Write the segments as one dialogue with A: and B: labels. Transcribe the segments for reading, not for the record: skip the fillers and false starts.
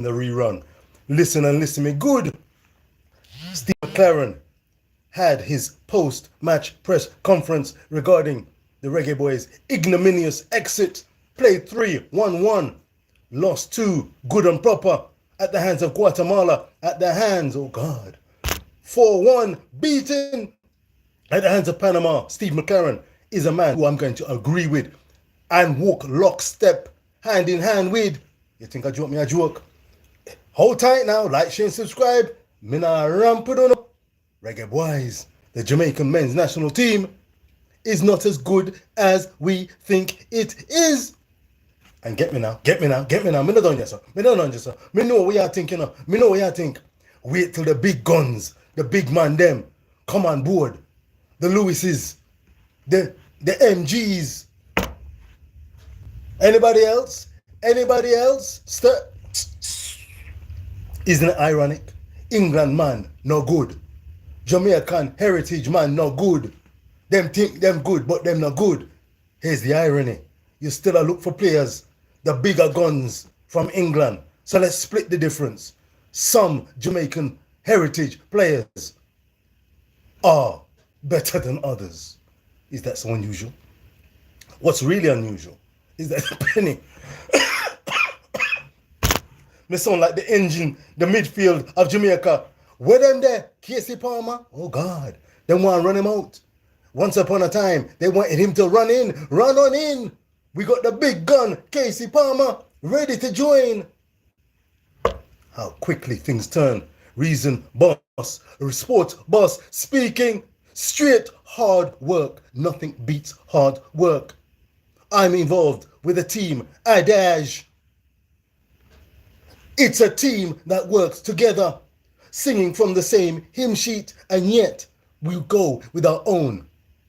A: the rerun. Listen and listen me good. Steve McClaren had his post-match press conference regarding the Reggaeboyz' ignominious exit. Played 3-1-1, lost 2 good and proper at the hands of Guatemala, at the hands, oh God, 4-1 beaten at the hands of Panama. Steve McClaren is a man who I'm going to agree with and walk lockstep, hand in hand with. You think I joke me a joke? Hold tight now, like, share, and subscribe. Mina Rampudono. Reggaeboyz, the Jamaican men's national team, is not as good as we think it is. And get me now. Me not done yet, sir. Me know what you think, you know. Me know what you think. Wait till the big guns, the big man them, come on board. The Lewises, the MGs. Anybody else? Isn't it ironic? England man, no good. Jamaican heritage man, no good. Them think them good, but them not good. Here's the irony. You still a look for players, the bigger guns from England. So let's split the difference. Some Jamaican heritage players are better than others. Is that so unusual? What's really unusual is that Penny may sound like the engine, the midfield of Jamaica. Where them there? Casey Palmer? Oh God, they want to run him out. Once upon a time, they wanted him to run on in. We got the big gun, Casey Palmer, ready to join. How quickly things turn. Reason boss, sports boss speaking. Straight hard work. Nothing beats hard work. I'm involved with a team, Adage. It's a team that works together, singing from the same hymn sheet, and yet we go with our own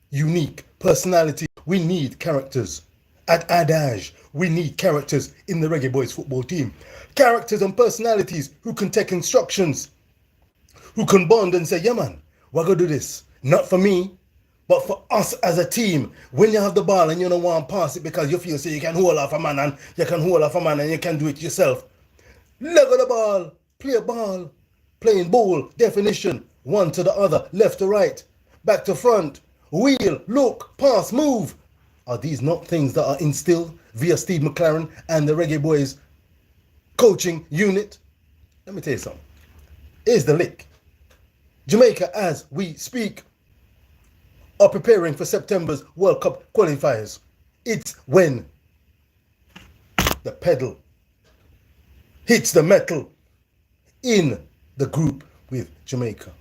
A: unique personality. We need characters. At Adage, we need characters in the Reggaeboyz football team. Characters and personalities who can take instructions, who can bond and say, yeah man, we're going to do this. Not for me, but for us as a team. When you have the ball and you don't want to pass it because you feel so you can hold off a man and you can do it yourself. Leg of the ball, play a ball, playing ball, definition, one to the other, left to right, back to front, wheel, look, pass, move. Are these not things that are instilled via Steve McClaren and the Reggaeboyz coaching unit? Let me tell you something. Here's the lick. Jamaica, as we speak, are preparing for September's World Cup qualifiers. It's when the pedal hits the metal in the group with Jamaica.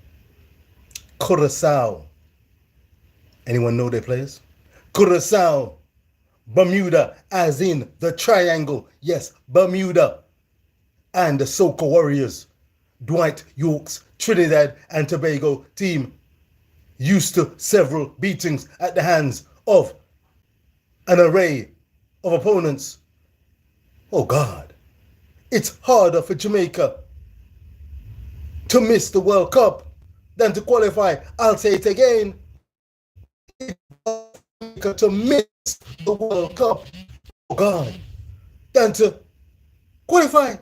A: Curaçao. Anyone know their players? Curaçao. Bermuda, as in the triangle. Yes, Bermuda. And the Soca Warriors. Dwight York's Trinidad and Tobago team. Used to several beatings at the hands of an array of opponents. Oh God. It's harder for Jamaica to miss the World Cup than to qualify. I'll say it again. It's harder to miss the World Cup, oh God, than to qualify.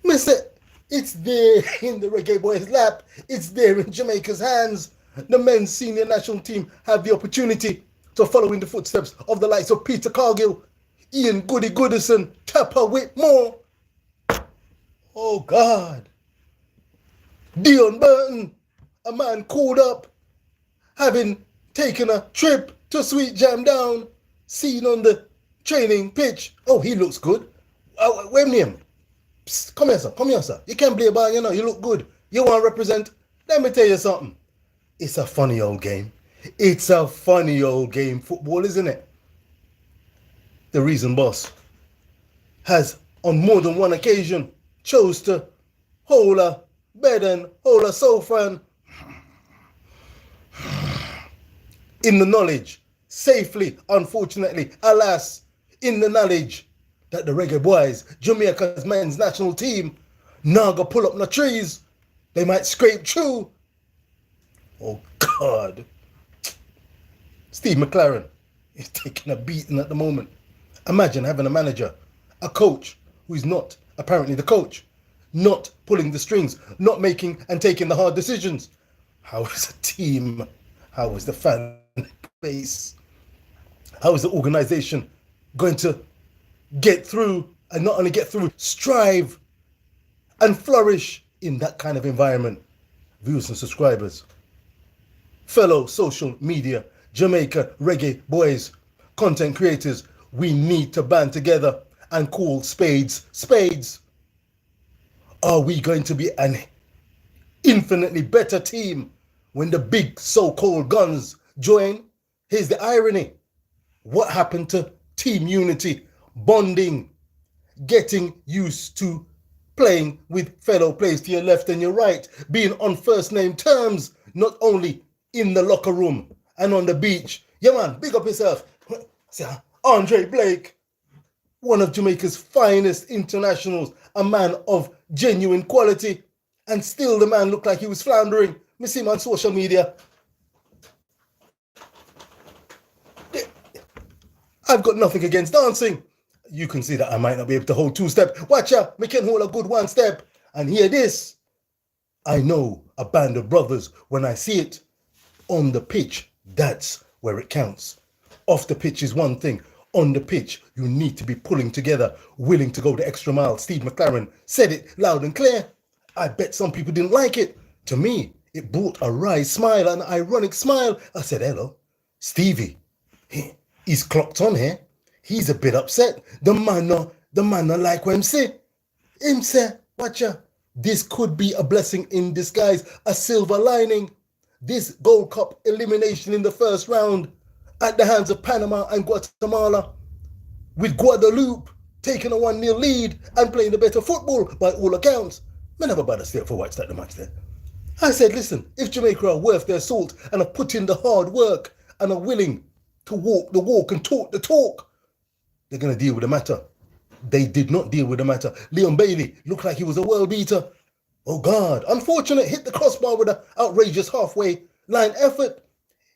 A: Miss it. It's there in the Reggaeboyz lap. It's there in Jamaica's hands. The men's senior national team have the opportunity to follow in the footsteps of the likes of Peter Cargill, Ian Goody Goodison, Tapper Whitmore. Oh God. Dion Burton, a man called up, having taken a trip to Sweet Jam Down, seen on the training pitch. Oh, he looks good. Wait a minute. Come here, sir. You can't play a ball, you know, you look good. You want to represent? Let me tell you something. It's a funny old game. It's a funny old game, football, isn't it? The reason boss has on more than one occasion chose to hold a bed and hold a sofa in the knowledge, safely, unfortunately, alas, in the knowledge that the Reggaeboyz, Jamaica's men's national team, naga pull up the trees, they might scrape through. Oh God. Steve McClaren is taking a beating at the moment. Imagine having a manager, a coach who is not apparently the coach, not pulling the strings, not making and taking the hard decisions. How is a team? How is the fan base? How is the organization going to get through, and not only get through, strive and flourish in that kind of environment? Viewers and subscribers, fellow social media, Jamaica Reggaeboyz, content creators, we need to band together and call spades spades. Are we going to be an infinitely better team when the big so-called guns join? Here's the irony. What happened to team unity, bonding, getting used to playing with fellow players to your left and your right, being on first name terms, not only in the locker room and on the beach? Yeah, man, big up yourself. Andre Blake, one of Jamaica's finest internationals, a man of genuine quality, and still the man looked like he was floundering. Me see him on social media. I've got nothing against dancing. You can see that I might not be able to hold two-step. Watch out, me can hold a good one step. And hear this. I know a band of brothers when I see it. On the pitch, that's where it counts. Off the pitch is one thing. On the pitch, you need to be pulling together, willing to go the extra mile. Steve McClaren said it loud and clear. I bet some people didn't like it. To me, it brought a wry smile, an ironic smile. I said, hello, Stevie. He's clocked on here. He's a bit upset. The man no like what him say. Him say, watch ya. This could be a blessing in disguise, a silver lining. This Gold Cup elimination in the first round at the hands of Panama and Guatemala, with Guadeloupe taking a 1-0 lead and playing the better football by all accounts. I never bother stay up for watch that the match there. I said, listen, if Jamaica are worth their salt and have put in the hard work and are willing to walk the walk and talk the talk, they're going to deal with the matter. They did not deal with the matter. Leon Bailey looked like he was a world beater. Oh God, unfortunate, hit the crossbar with an outrageous halfway line effort.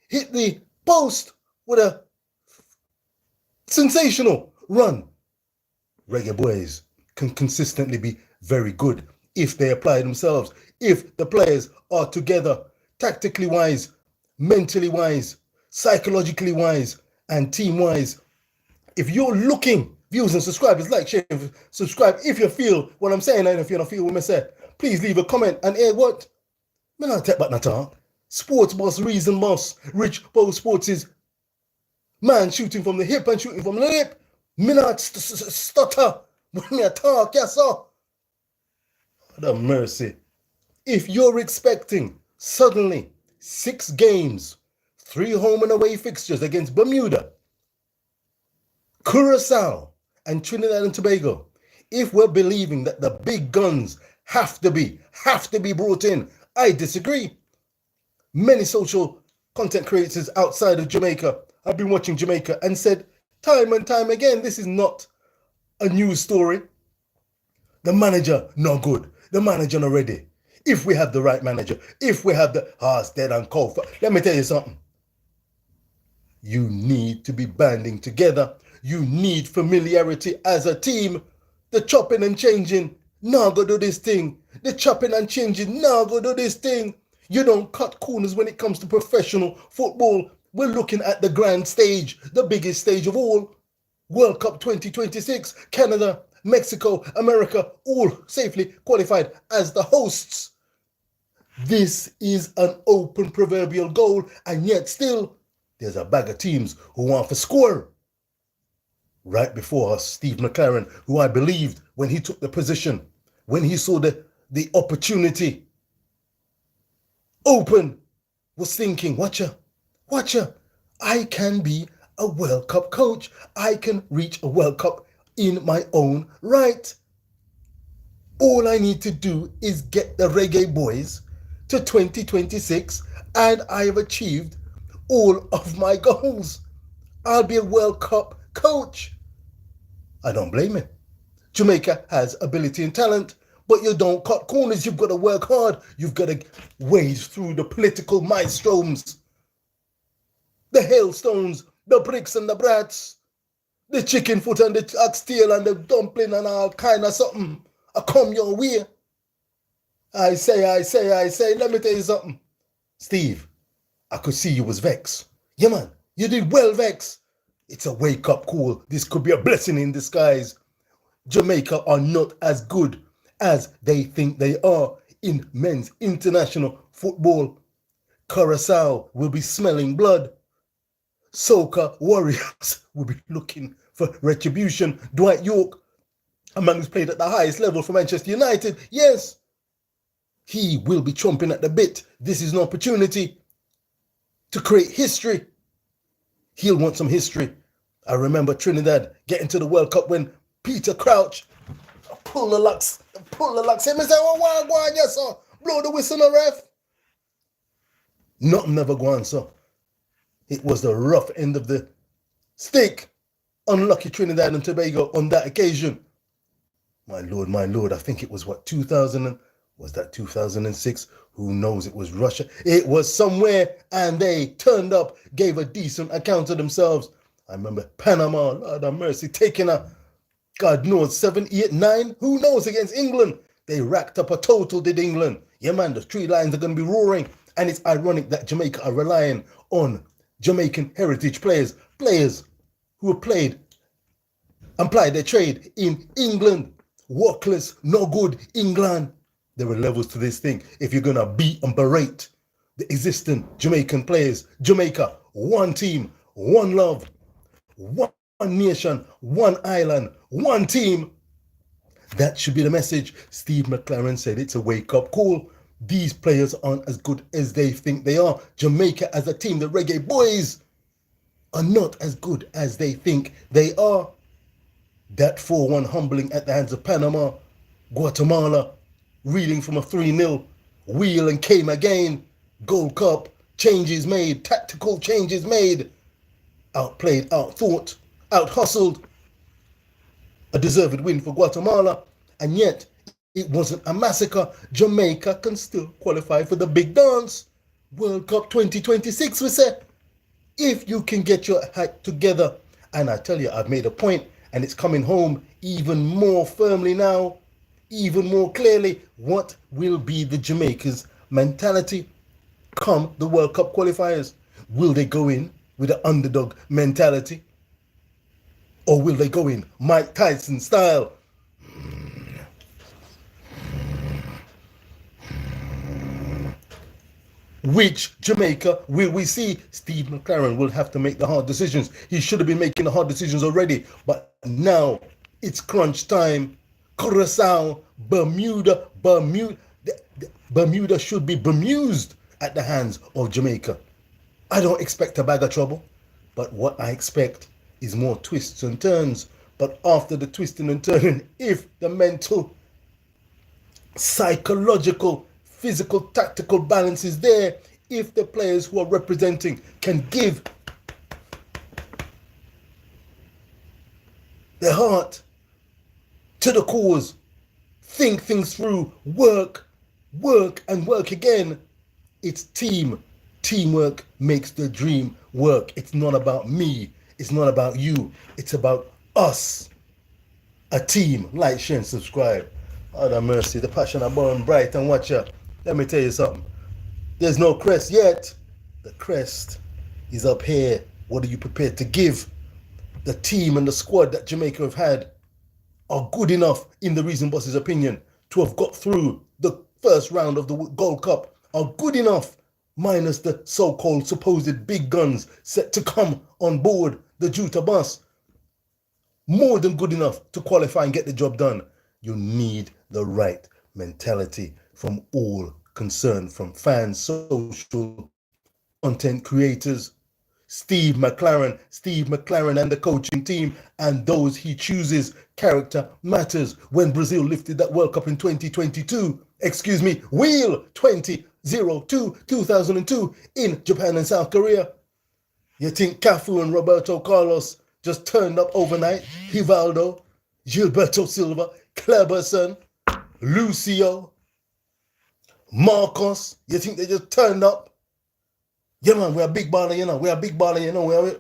A: Hit the post with a sensational run. Reggaeboyz can consistently be very good if they apply themselves, if the players are together, tactically wise, mentally wise, psychologically wise, and team wise. If you're looking, viewers and subscribers, like, share, subscribe if you feel what I'm saying, and if you don't feel what I say, please leave a comment. And hear what? Me not take back no talk. Sports boss, reason boss, Rich Bo Sports is man shooting from the hip and shooting from the lip. Me not stutter when me talk, yes sir. The mercy. If you're expecting suddenly 6 games, 3 home and away fixtures against Bermuda, Curacao, and Trinidad and Tobago, if we're believing that the big guns have to be brought in, I disagree. Many social content creators outside of Jamaica have been watching Jamaica and said time and time again, this is not a news story. The manager not good. The manager not ready. If we have the right manager, if we have the hearts dead and cold, let me tell you something. You need to be banding together. You need familiarity as a team. The chopping and changing, now go do this thing. The chopping and changing, now go do this thing. You don't cut corners when it comes to professional football. We're looking at the grand stage, the biggest stage of all. World Cup 2026, Canada, Mexico, America, all safely qualified as the hosts. This is an open proverbial goal, and yet still, there's a bag of teams who want to score. Right before us, Steve McClaren, who I believed when he took the position, when he saw the opportunity open, was thinking, watch ya, I can be a World Cup coach. I can reach a World Cup in my own right. All I need to do is get the Reggaeboyz to 2026 and I have achieved all of my goals. I'll be a World Cup coach. I don't blame him. Jamaica has ability and talent, but you don't cut corners. You've got to work hard. You've got to wade through the political maelstroms, the hailstones, the bricks and the brats, the chicken foot and the oxtail and the dumpling and all kind of something. I come your way. I say, let me tell you something. Steve, I could see you was vexed. Yeah, man, you did well, Vex. It's a wake-up call. This could be a blessing in disguise. Jamaica are not as good as they think they are in men's international football. Curacao will be smelling blood. Soca Warriors will be looking for retribution. Dwight York, a man who's played at the highest level for Manchester United, yes, he will be chomping at the bit. This is an opportunity to create history. He'll want some history. I remember Trinidad getting to the World Cup when Peter Crouch pulled the locks. Him and said, oh, go on, yes, sir. Blow the whistle, no ref. Nothing never go on, sir. It was the rough end of the stick. Unlucky Trinidad and Tobago on that occasion. My lord, I think it was 2000, was that 2006? Who knows? It was Russia. It was somewhere, and they turned up, gave a decent account of themselves. I remember Panama, Lord have mercy, taking a, God knows, 7, 8, 9, who knows, against England. They racked up a total, did England. Yeah, man, the three lions are going to be roaring. And it's ironic that Jamaica are relying on Jamaican heritage players who have played and plied their trade in England. Workless, no good, England. There are levels to this thing. If you're going to beat and berate the existing Jamaican players, Jamaica, one team, one love, one nation, one island, one team. That should be the message. Steve McClaren said it's a wake-up call. These players aren't as good as they think they are. Jamaica as a team, the Reggaeboyz, are not as good as they think they are. That 4-1 humbling at the hands of Panama, Guatemala, reeling from a 3-0, wheel and came again, Gold Cup, changes made, tactical changes made, outplayed, outthought, out-hustled, a deserved win for Guatemala, and yet it wasn't a massacre. Jamaica can still qualify for the big dance. World Cup 2026, we say. If you can get your act together, and I tell you, I've made a point, and it's coming home even more firmly now, even more clearly, what will be the Jamaica's mentality come the World Cup qualifiers? Will they go in with an underdog mentality? Or will they go in Mike Tyson style? Which Jamaica will we see? Steve McClaren will have to make the hard decisions. He should have been making the hard decisions already, but now it's crunch time. Curacao, Bermuda should be bemused at the hands of Jamaica. I don't expect a bag of trouble, but what I expect is more twists and turns. But after the twisting and turning, if the mental, psychological, physical, tactical balance is there, if the players who are representing can give their heart to the cause, think things through, work and work again. It's teamwork makes the dream work. It's not about me, it's not about you, it's about us, a team. Like, share and subscribe. Lord have mercy, the passion I burn bright and watch ya. Let me tell you something. There's no crest yet. The crest is up here. What are you prepared to give? The team and the squad that Jamaica have had are good enough, in the Reason Boss's opinion, to have got through the first round of the Gold Cup, are good enough, minus the so-called supposed big guns set to come on board the Juta bus. More than good enough to qualify and get the job done. You need the right mentality from all concerned, from fans, social content creators, Steve McClaren and the coaching team and those he chooses. Character matters. When Brazil lifted that World Cup in 2002 in Japan and South Korea, you think Cafu and Roberto Carlos just turned up overnight? Rivaldo, Gilberto Silva, Cleberson, Lucio, Marcos, you think they just turned up? Yeah, man, we're a big baller, you know.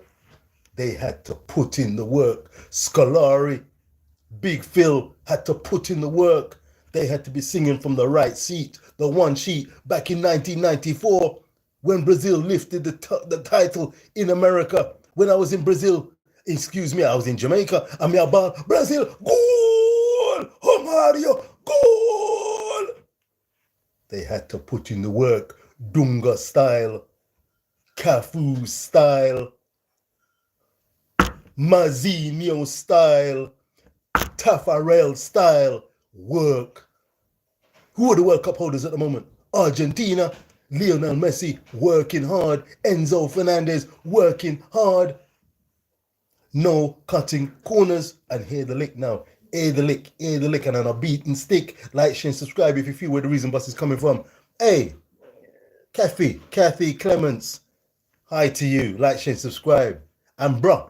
A: They had to put in the work. Scolari, Big Phil had to put in the work. They had to be singing from the right seat, the one sheet, back in 1994 when Brazil lifted the title in America. When I was in Brazil, excuse me, I was in Jamaica, and me about Brazil, goal! Romario, goal! They had to put in the work, Dunga style, Cafu style, Mazinho style, Tafarel style work. Who are the World Cup holders at the moment? Argentina, Lionel Messi working hard, Enzo Fernandez working hard. No cutting corners, and hear the lick now. Hear the lick, and on a beaten stick. Like, share, and subscribe if you feel where the reason bus is coming from. Hey, Kathy Clements, hi to you. Like, share, and subscribe. And bruh,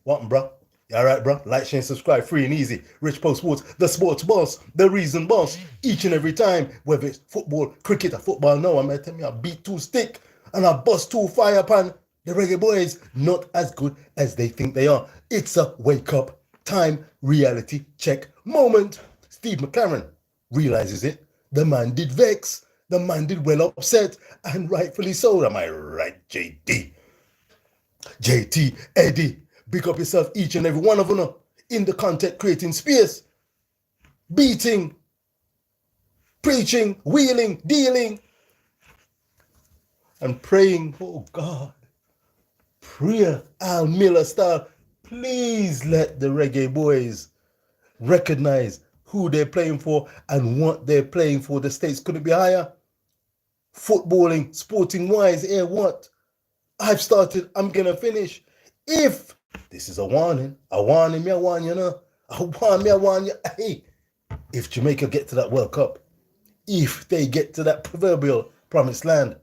A: what, bruh? You all right, bruh? Like, share, and subscribe. Free and easy. Rich Post Sports, the sports boss, the reason boss. Each and every time, whether it's football, cricket, or football, no, I'm going to tell me I beat two stick and I bust two fire pan. The Reggaeboyz, not as good as they think they are. It's a wake-up time reality check moment. Steve McClaren realizes it. The man did vex. The man did well upset, and rightfully so. Am I right, JD? JT, Eddie, big up yourself, each and every one of them in the content creating space. Beating, preaching, wheeling, dealing, and praying, oh God. Prayer, Al Miller style. Please let the Reggaeboyz recognize who they're playing for and what they're playing for. The stakes couldn't be higher. Footballing, sporting wise, here what? I've started, I'm gonna finish. If this is a warning, I warn you know. I warn you. Hey, if Jamaica get to that World Cup, if they get to that proverbial promised land,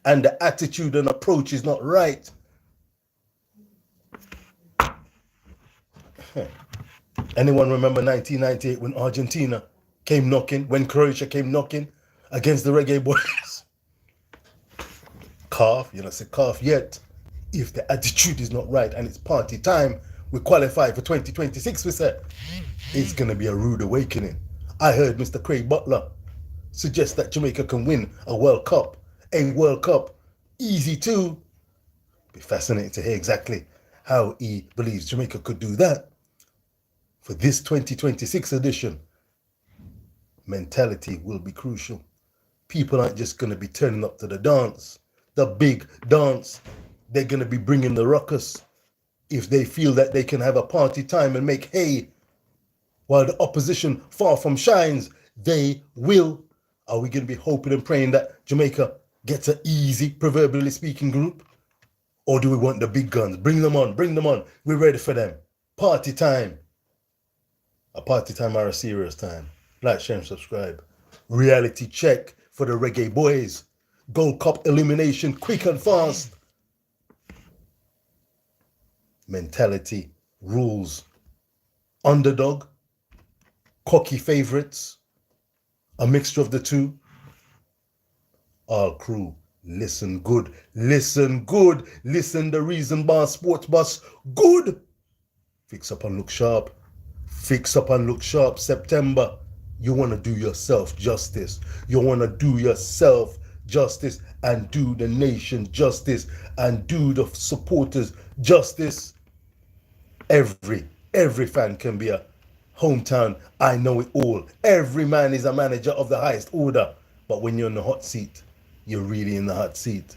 A: and the attitude and approach is not right. Anyone remember 1998 when Argentina came knocking, when Croatia came knocking against the Reggaeboyz? Calf, you know, say calf yet. If the attitude is not right and it's party time, we qualify for 2026, we said. It's going to be a rude awakening. I heard Mr. Craig Butler suggest that Jamaica can win a World Cup. A World Cup, easy too. Be fascinating to hear exactly how he believes Jamaica could do that. For this 2026 edition, mentality will be crucial. People aren't just going to be turning up to the dance, the big dance. They're going to be bringing the ruckus. If they feel that they can have a party time and make hay while the opposition far from shines, they will. Are we going to be hoping and praying that Jamaica gets an easy, proverbially speaking, group? Or do we want the big guns? Bring them on. We're ready for them. Party time. A party time or a serious time. Like, share, and subscribe. Reality check for the Reggaeboyz. Gold Cup elimination, quick and fast. Mentality, rules. Underdog, cocky favorites, a mixture of the two. All crew, listen good, listen the reason bar, sports bus, good. Fix up and look sharp, September. You want to do yourself justice. You want to do yourself justice and do the nation justice and do the supporters justice. Every fan can be a hometown, I know it all. Every man is a manager of the highest order. But when you're in the hot seat, you're really in the hot seat.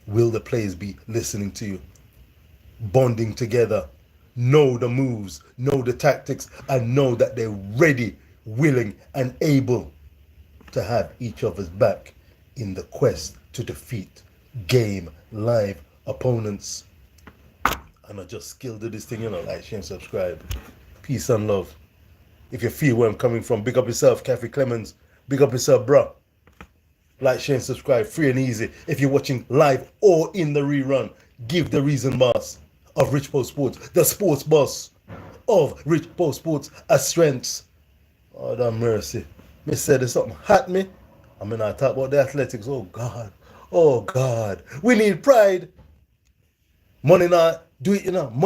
A: Will the players be listening to you? Bonding together, know the moves, know the tactics, and know that they're ready, willing, and able to have each other's back in the quest to defeat game live opponents. And I just skilled at this thing, you know, like, share, and subscribe. Peace and love. If you feel where I'm coming from, big up yourself, Kathy Clemens. Big up yourself, bruh. Like, share, and subscribe, free and easy. If you're watching live or in the rerun, give the reason boss of Rich Post Sports, the sports boss of Rich Post Sports, a strength. Oh, that mercy. Me said there's something hot me. I mean, I talk about the athletics. Oh, God. We need pride. Money not do it, you know.